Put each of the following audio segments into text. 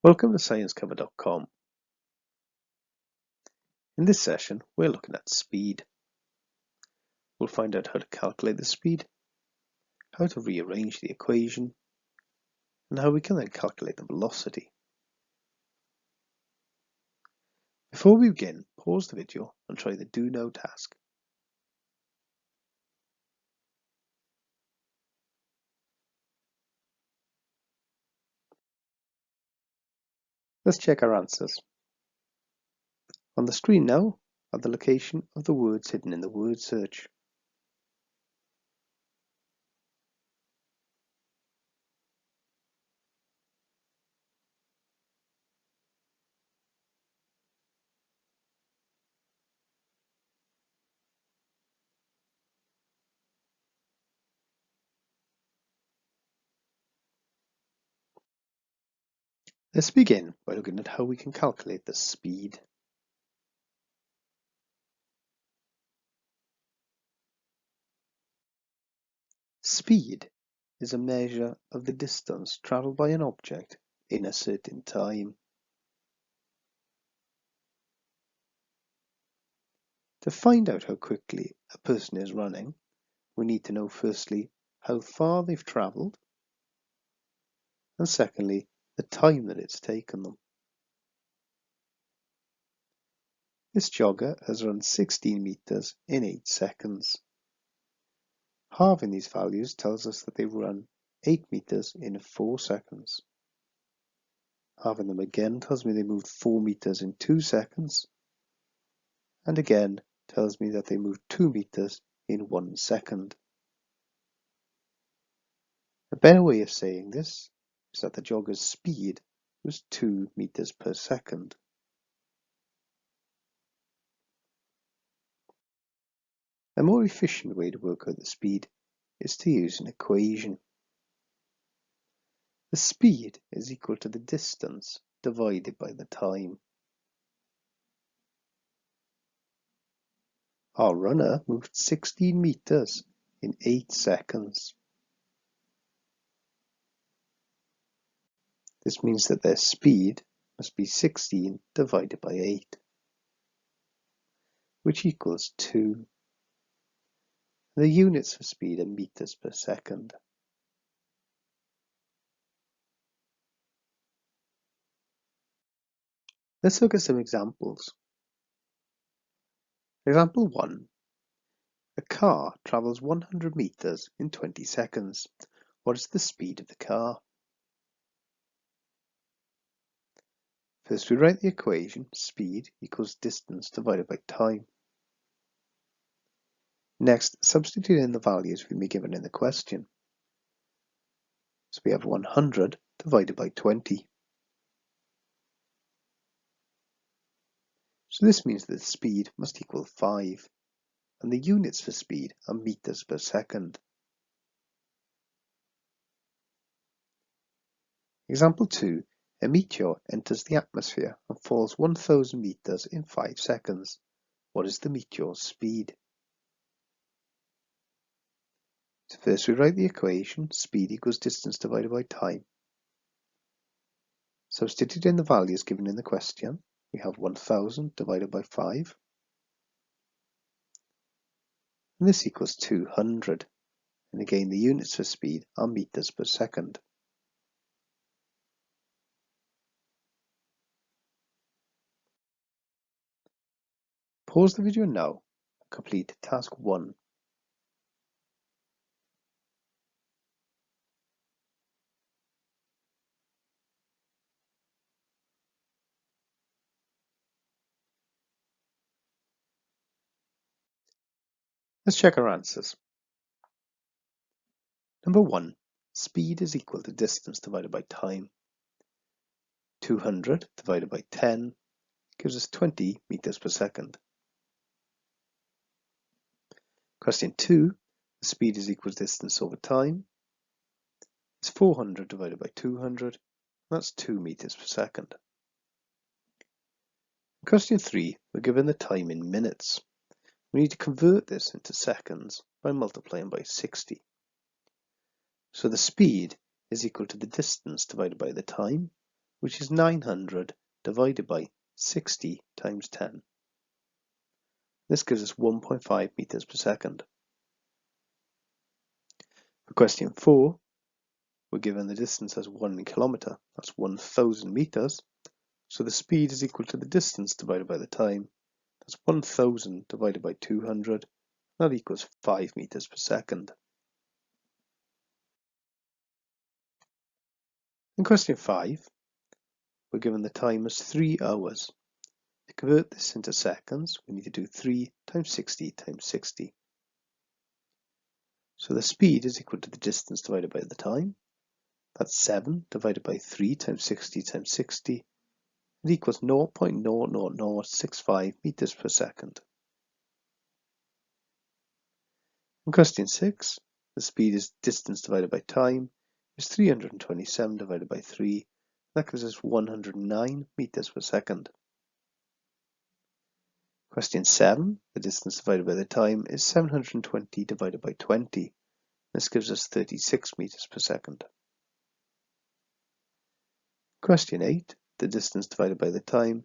Welcome to ScienceCover.com. In this session, we're looking at speed. We'll find out how to calculate the speed, how to rearrange the equation, and how we can then calculate the velocity. Before we begin, pause the video and try the Do Now task. Let's check our answers. On the screen now are the location of the words hidden in the word search. Let's begin by looking at how we can calculate the speed. Speed is a measure of the distance travelled by an object in a certain time. To find out how quickly a person is running, we need to know firstly how far they've travelled, and secondly the time that it's taken them. This jogger has run 16 metres in 8 seconds. Halving these values tells us that they've run 8 metres in 4 seconds. Halving them again tells me they moved 4 metres in 2 seconds, and again tells me that they moved 2 metres in 1 second. A better way of saying this is that the jogger's speed was 2 metres per second. A more efficient way to work out the speed is to use an equation. The speed is equal to the distance divided by the time. Our runner moved 16 metres in 8 seconds. This means that their speed must be 16 divided by 8, which equals 2. The units for speed are metres per second. Let's look at some examples. Example 1. A car travels 100 metres in 20 seconds. What is the speed of the car? First we write the equation, speed equals distance divided by time. Next, substitute in the values we've been given in the question. So we have 100 divided by 20. So this means that the speed must equal 5, and the units for speed are metres per second. Example 2. A meteor enters the atmosphere and falls 1,000 metres in 5 seconds. What is the meteor's speed? So first we write the equation, speed equals distance divided by time. Substitute in the values given in the question. We have 1,000 divided by 5. And this equals 200. And again, the units for speed are metres per second. Pause the video now and complete task 1. Let's check our answers. Number 1. Speed is equal to distance divided by time. 200 divided by 10 gives us 20 metres per second. Question 2. The speed is equal to distance over time. It's 400 divided by 200. That's 2 metres per second. In question 3, we're given the time in minutes. We need to convert this into seconds by multiplying by 60. So the speed is equal to the distance divided by the time, which is 900 divided by 60 times 10. This gives us 1.5 meters per second. For question 4, we're given the distance as 1 kilometer. That's 1,000 meters. So the speed is equal to the distance divided by the time. That's 1,000 divided by 200. That equals 5 meters per second. In question 5, we're given the time as 3 hours. To convert this into seconds, we need to do 3 times 60 times 60. So the speed is equal to the distance divided by the time. That's 7 divided by 3 times 60 times 60. It equals 0.00065 meters per second. In question 6, the speed is distance divided by time is 327 divided by 3. That gives us 109 meters per second. Question 7, the distance divided by the time is 720 divided by 20. This gives us 36 meters per second. Question 8, the distance divided by the time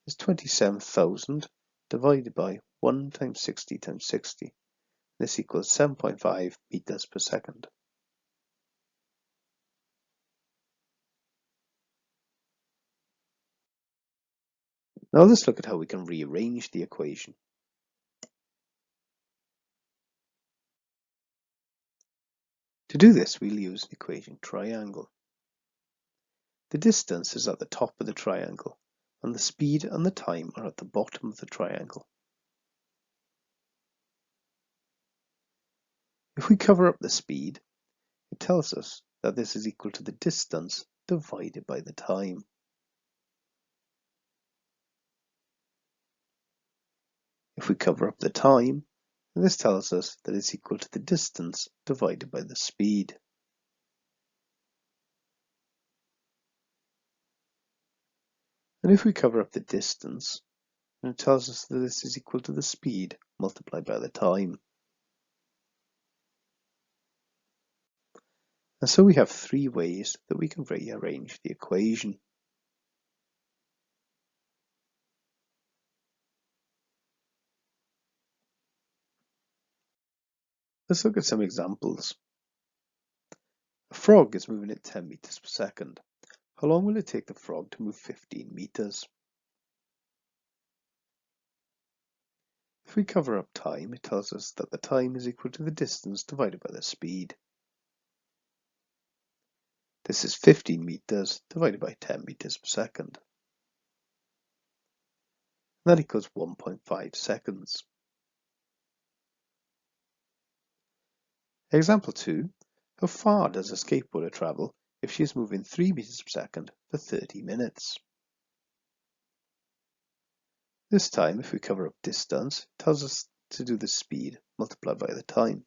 is 27,000 divided by 1 times 60 times 60. This equals 7.5 meters per second. Now let's look at how we can rearrange the equation. To do this, we'll use an equation triangle. The distance is at the top of the triangle, and the speed and the time are at the bottom of the triangle. If we cover up the speed, it tells us that this is equal to the distance divided by the time. If we cover up the time, this tells us that it's equal to the distance divided by the speed. And if we cover up the distance, then it tells us that this is equal to the speed multiplied by the time. And so we have 3 ways that we can rearrange the equation. Let's look at some examples. A frog is moving at 10 meters per second. How long will it take the frog to move 15 meters? If we cover up time, it tells us that the time is equal to the distance divided by the speed. This is 15 meters divided by 10 meters per second. That equals 1.5 seconds. Example 2. How far does a skateboarder travel if she is moving 3 meters per second for 30 minutes? This time, if we cover up distance, it tells us to do the speed multiplied by the time.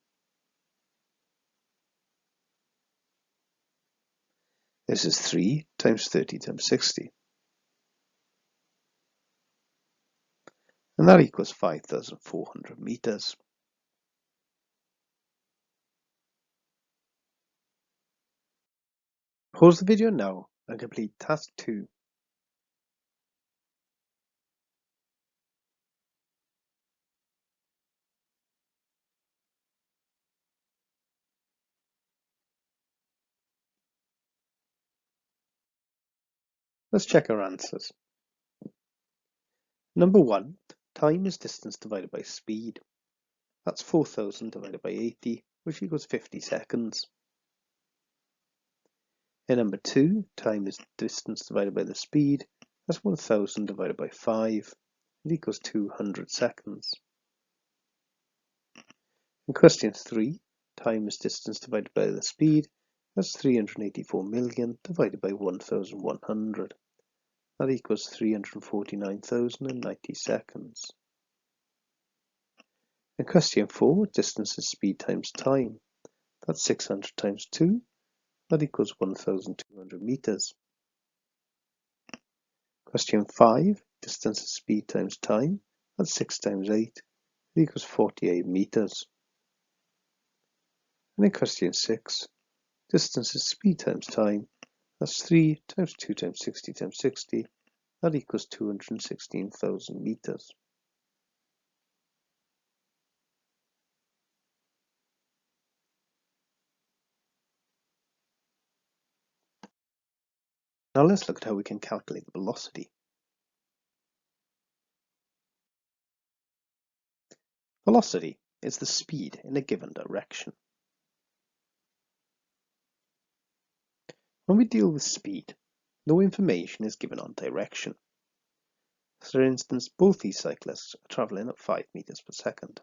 This is 3 times 30 times 60. And that equals 5,400 meters. Pause the video now and complete task 2. Let's check our answers. Number 1, time is distance divided by speed. That's 4,000 divided by 80, which equals 50 seconds. In number 2, time is distance divided by the speed. That's 1,000 divided by 5. It equals 200 seconds. In question 3, time is distance divided by the speed. That's 384 million divided by 1,100. That equals 349,090 seconds. In question 4, distance is speed times time. That's 600 times 2. That equals 1,200 meters. Question 5, distance is speed times time. That's 6 times 8. It equals 48 meters. And in question 6, distance is speed times time. That's 3 times 2 times 60 times 60. That equals 216,000 meters. Now let's look at how we can calculate the velocity. Velocity is the speed in a given direction. When we deal with speed, no information is given on direction. For instance, both these cyclists are travelling at 5 meters per second.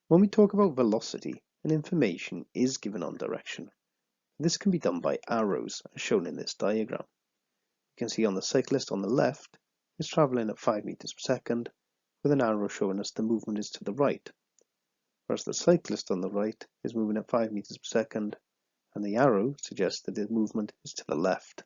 When we talk about velocity, an information is given on direction. This can be done by arrows as shown in this diagram. You can see on the cyclist on the left is travelling at 5 meters per second with an arrow showing us the movement is to the right, whereas the cyclist on the right is moving at 5 meters per second and the arrow suggests that the movement is to the left.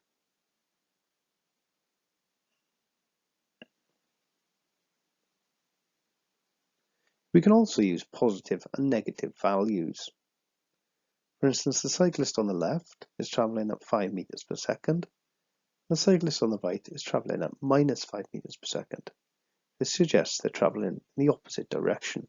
We can also use positive and negative values. For instance, the cyclist on the left is travelling at 5 meters per second. The cyclist on the right is travelling at minus 5 meters per second. This suggests they're travelling in the opposite direction.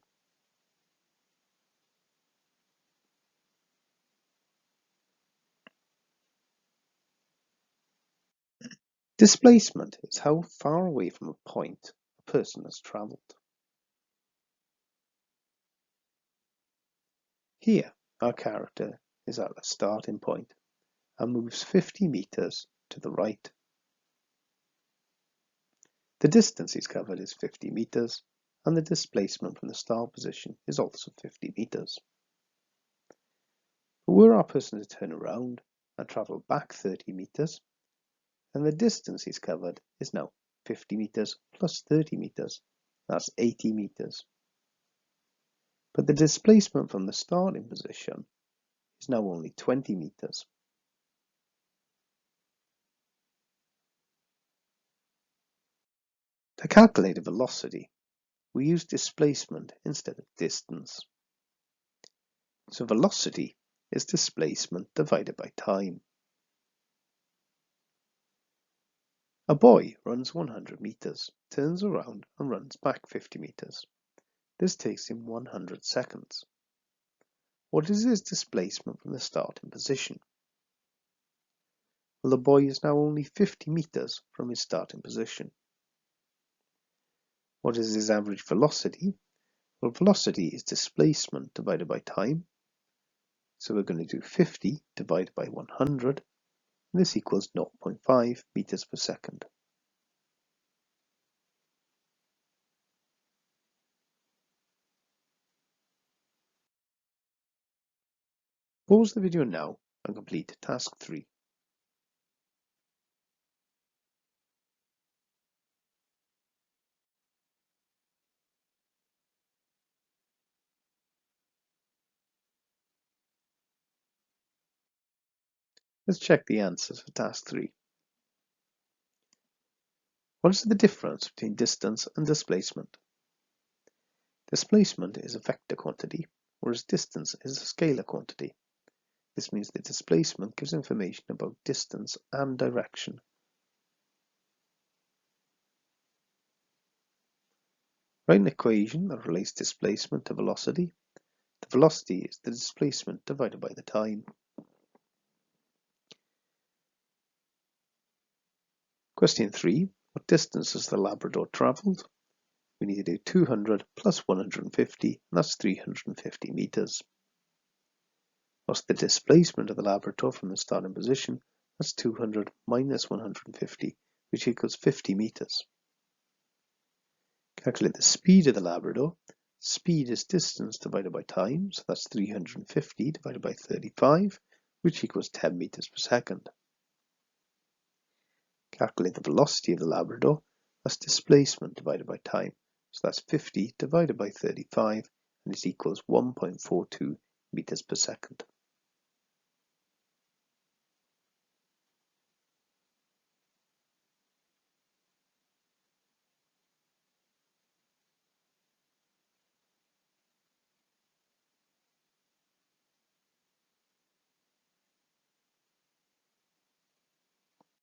Displacement is how far away from a point a person has travelled. Here, our character is at a starting point and moves 50 meters to the right. The distance he's covered is 50 meters, and the displacement from the start position is also 50 meters. But were our person to turn around and travel back 30 meters, then the distance he's covered is now 50 meters plus 30 meters. That's 80 meters. But the displacement from the starting position is now only 20 meters. To calculate a velocity, we use displacement instead of distance. So velocity is displacement divided by time. A boy runs 100 meters, turns around and runs back 50 meters. This takes him 100 seconds. What is his displacement from the starting position? Well, the boy is now only 50 meters from his starting position. What is his average velocity? Well, velocity is displacement divided by time. So we're going to do 50 divided by 100. And this equals 0.5 meters per second. Pause the video now and complete task 3. Let's check the answers for task 3. What is the difference between distance and displacement? Displacement is a vector quantity, whereas distance is a scalar quantity. This means that displacement gives information about distance and direction. Write an equation that relates displacement to velocity. The velocity is the displacement divided by the time. Question 3. What distance has the Labrador travelled? We need to do 200 plus 150, and that's 350 meters. What's the displacement of the Labrador from the starting position? That's 200 minus 150, which equals 50 meters. Calculate the speed of the Labrador. Speed is distance divided by time, so that's 350 divided by 35, which equals 10 meters per second. Calculate the velocity of the Labrador. That's displacement divided by time, so that's 50 divided by 35, and this equals 1.42 meters per second.